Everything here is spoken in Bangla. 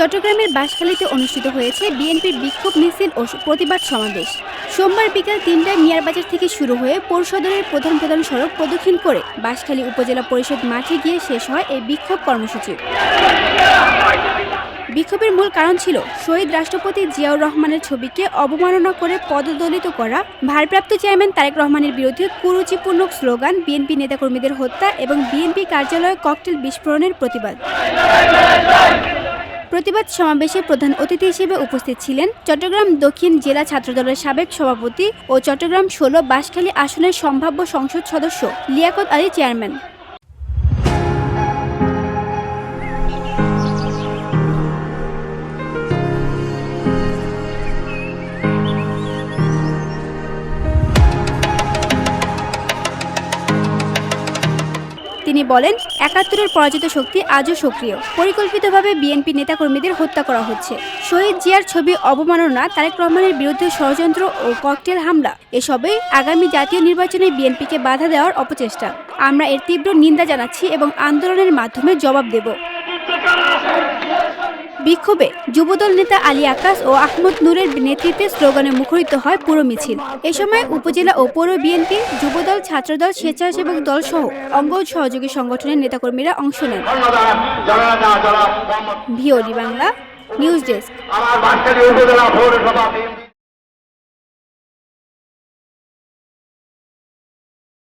চট্টগ্রামের বাঁশখালীতে অনুষ্ঠিত হয়েছে বিএনপির বিক্ষোভ মিছিল ও প্রতিবাদ সমাবেশ। সোমবার বিকেল ৩টায় মিয়ারবাজার থেকে শুরু হয়ে পৌর সদরের প্রধান প্রধান সড়ক প্রদক্ষিণ করে বাঁশখালী উপজেলা পরিষদ মাঠে গিয়ে শেষ হয় এই বিক্ষোভ কর্মসূচি। বিক্ষোভের মূল কারণ ছিল শহীদ রাষ্ট্রপতি জিয়াউর রহমানের ছবিকে অবমাননা করে পদদলিত করা, ভারপ্রাপ্ত চেয়ারম্যান তারেক রহমানের বিরুদ্ধে কুরুচিপূর্ণ স্লোগান, বিএনপি নেতাকর্মীদের হত্যা এবং বিএনপি কার্যালয়ে ককটেল বিস্ফোরণের প্রতিবাদ। প্রতিবাদ সমাবেশে প্রধান অতিথি হিসেবে উপস্থিত ছিলেন চট্টগ্রাম দক্ষিণ জেলা ছাত্রদলের সাবেক সভাপতি ও চট্টগ্রাম ১৬ বাঁশখালী আসনের সম্ভাব্য সংসদ সদস্য লিয়াকত আলী চেয়ারম্যান। তিনি বলেন, ৭১-এর পরাজিত শক্তি আজও সক্রিয়। পরিকল্পিতভাবে বিএনপি নেতাকর্মীদের হত্যা করা হচ্ছে। শহীদ জিয়ার ছবি অবমাননা, তারেক রহমানের বিরুদ্ধে ষড়যন্ত্র ও ককটেল হামলা, এসবই আগামী জাতীয় নির্বাচনে বিএনপিকে বাধা দেওয়ার অপচেষ্টা। আমরা এর তীব্র নিন্দা জানাচ্ছি এবং আন্দোলনের মাধ্যমে জবাব দেব। বিক্ষোভে যুবদল নেতা আলী আকাশ ও আহমদ নূরের নেতৃত্বে স্লোগানে মুখরিত হয় পুরো মিছিল। এ সময় উপজেলা ও পৌর বিএনপি, যুবদল, ছাত্রদল, স্বেচ্ছাসেবক দল সহ অঙ্গ সহযোগী সংগঠনের নেতাকর্মীরা অংশ নেন। VOD Bangla news desk.